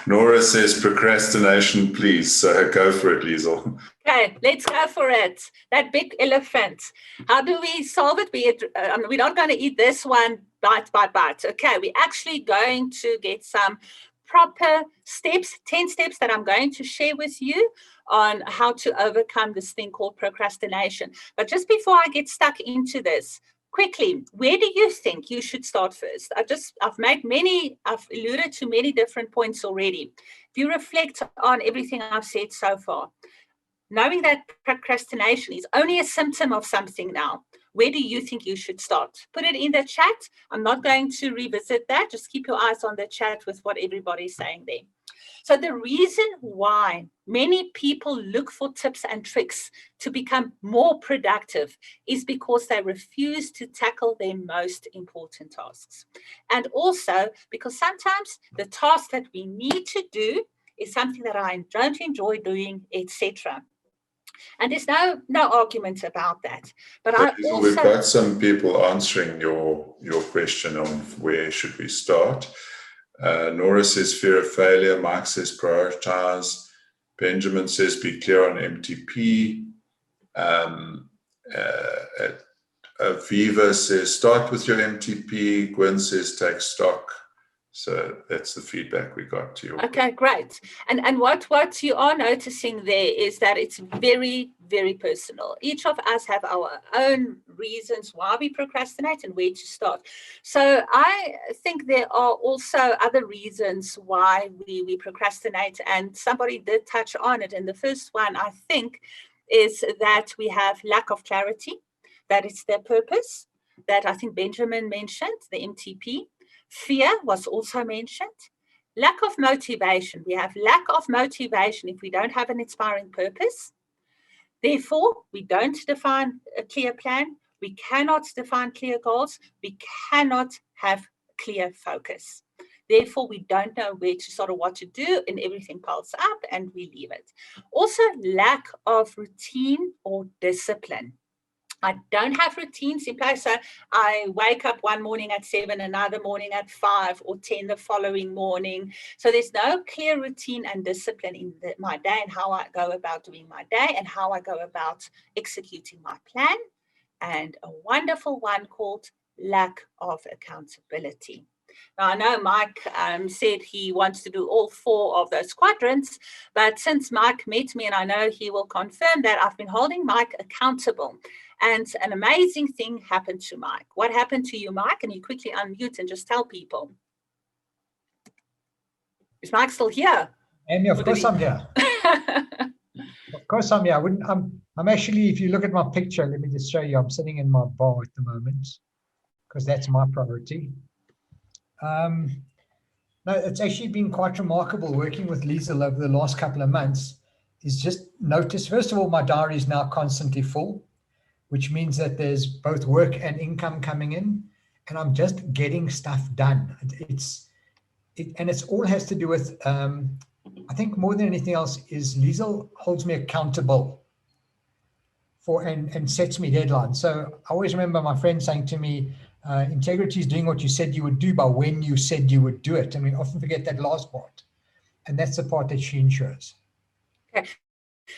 Nora says procrastination, please. So go for it, Liezel. Okay, let's go for it. That big elephant. How do we solve it? We're not going to eat this one bite by bite. Okay, we're actually going to get some proper steps, 10 steps that I'm going to share with you on how to overcome this thing called procrastination. But just before I get stuck into this, quickly, where do you think you should start first? I've alluded to many different points already. If you reflect on everything I've said so far, knowing that procrastination is only a symptom of something now, where do you think you should start? Put it in the chat. I'm not going to revisit that. Just keep your eyes on the chat with what everybody's saying there. So the reason why many people look for tips and tricks to become more productive is because they refuse to tackle their most important tasks. And also because sometimes the task that we need to do is something that I don't enjoy doing, etc. And there's no argument about that. But we've got some people answering your question on where should we start. Nora says fear of failure. Mike says prioritize. Benjamin says be clear on MTP. Viva says start with your MTP. Gwen says take stock. So that's the feedback we got to you. Okay, great. And what you are noticing there is that it's very, very personal. Each of us have our own reasons why we procrastinate and where to start. So I think there are also other reasons why we procrastinate, and somebody did touch on it. And the first one, I think, is that we have lack of clarity, that it's their purpose, that I think Benjamin mentioned, the MTP. Fear was also mentioned. Lack of motivation. We have lack of motivation if we don't have an inspiring purpose. Therefore, we don't define a clear plan. We cannot define clear goals. We cannot have clear focus. Therefore, we don't know where to start or what to do, and everything piles up and we leave it. Also, lack of routine or discipline. I don't have routines in place. So I wake up one morning at 7, another morning at 5 or 10 the following morning. So there's no clear routine and discipline in my day and how I go about doing my day and how I go about executing my plan. And a wonderful one called lack of accountability. Now, I know Mike said he wants to do all 4 of those quadrants, but since Mike met me, and I know he will confirm that, I've been holding Mike accountable. And an amazing thing happened to Mike. What happened to you, Mike? And you quickly unmute and just tell people. Is Mike still here? Amy, of course I'm here. Of course I'm here. I'm actually, if you look at my picture, let me just show you, I'm sitting in my bar at the moment because that's my priority. No, it's actually been quite remarkable working with Liezel over the last couple of months. Is just notice, first of all, my diary is now constantly full, which means that there's both work and income coming in, and I'm just getting stuff done. And it's all has to do with, I think more than anything else, is Liezel holds me accountable for and sets me deadlines. So I always remember my friend saying to me, integrity is doing what you said you would do by when you said you would do it. And we often forget that last part. And that's the part that she ensures. Okay.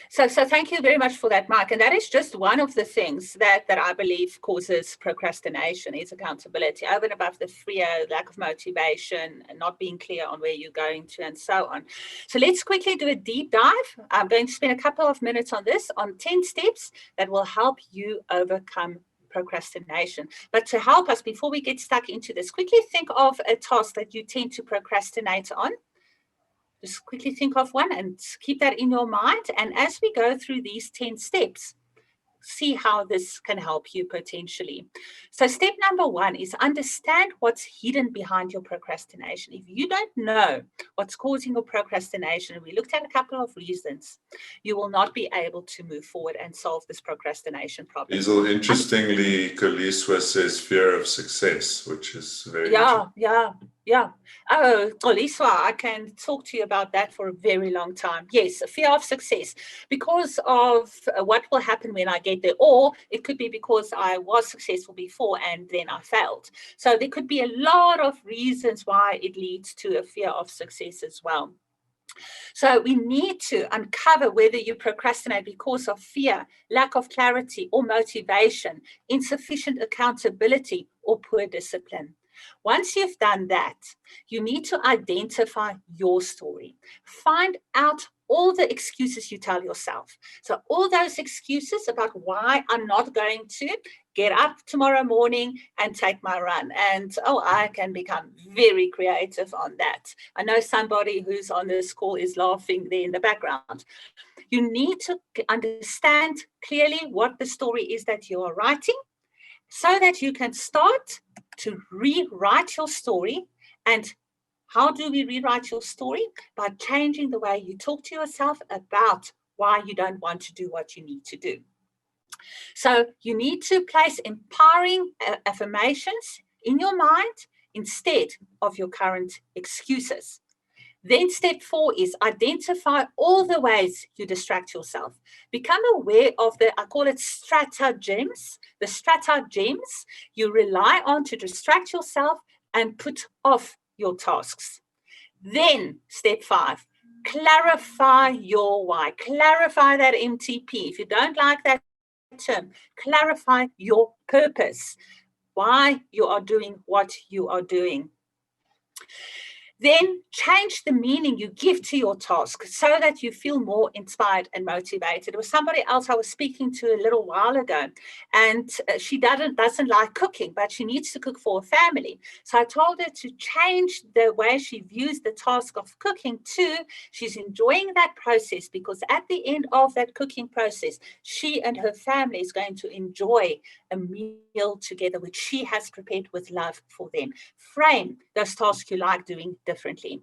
So thank you very much for that, Mark. And that is just one of the things that I believe causes procrastination is accountability, over and above the fear, lack of motivation, and not being clear on where you're going to, and so on. So let's quickly do a deep dive. I'm going to spend a couple of minutes on this, on 10 steps that will help you overcome procrastination. But to help us, before we get stuck into this, quickly think of a task that you tend to procrastinate on. Just quickly think of one and keep that in your mind. And as we go through these 10 steps, see how this can help you potentially. So step number 1 is understand what's hidden behind your procrastination. If you don't know what's causing your procrastination, and we looked at a couple of reasons, you will not be able to move forward and solve this procrastination problem. Liezel, interestingly, Koliswa says fear of success, which is very Yeah. Oh, Koliswa, I can talk to you about that for a very long time. Yes, a fear of success because of what will happen when I get there, or it could be because I was successful before and then I failed. So there could be a lot of reasons why it leads to a fear of success as well. So we need to uncover whether you procrastinate because of fear, lack of clarity or motivation, insufficient accountability, or poor discipline. Once you've done that, you need to identify your story. Find out all the excuses you tell yourself. So all those excuses about why I'm not going to get up tomorrow morning and take my run. And I can become very creative on that. I know somebody who's on this call is laughing there in the background. You need to understand clearly what the story is that you are writing so that you can start to rewrite your story. And how do we rewrite your story? By changing the way you talk to yourself about why you don't want to do what you need to do. So you need to place empowering affirmations in your mind instead of your current excuses. Then step 4 is identify all the ways you distract yourself. Become aware of I call it stratagems, the stratagems you rely on to distract yourself and put off your tasks. Then step 5, clarify your why. Clarify that MTP. If you don't like that term, clarify your purpose, why you are doing what you are doing. Then change the meaning you give to your task so that you feel more inspired and motivated. There was somebody else I was speaking to a little while ago, and she doesn't like cooking, but she needs to cook for a family. So I told her to change the way she views the task of cooking to she's enjoying that process, because at the end of that cooking process, she and her family is going to enjoy a meal together, which she has prepared with love for them. Frame those tasks you like doing differently.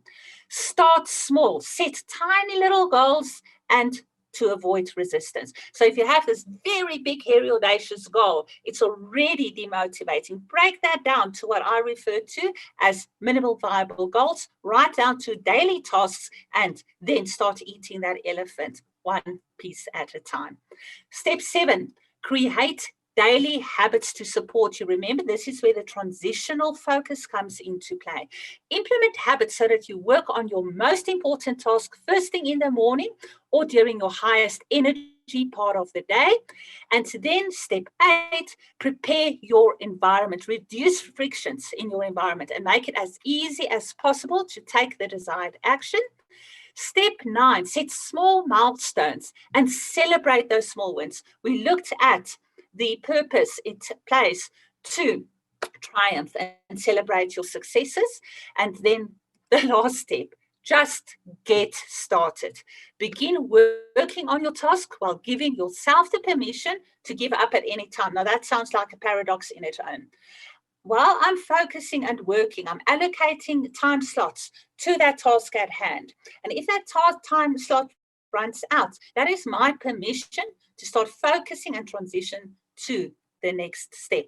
Start small, set tiny little goals, and to avoid resistance. So if you have this very big, hairy, audacious goal, it's already demotivating. Break that down to what I refer to as minimal viable goals, write down to daily tasks, and then start eating that elephant one piece at a time. Step 7, create daily habits to support you. Remember, this is where the transitional focus comes into play. Implement habits so that you work on your most important task first thing in the morning or during your highest energy part of the day. And then step 8, prepare your environment. Reduce frictions in your environment and make it as easy as possible to take the desired action. Step 9, set small milestones and celebrate those small wins. We looked at the purpose it plays to triumph and celebrate your successes. And then the last step, just get started. Begin working on your task while giving yourself the permission to give up at any time. Now, that sounds like a paradox in its own. While I'm focusing and working, I'm allocating time slots to that task at hand. And if that time slot runs out, that is my permission to start focusing and transition to the next step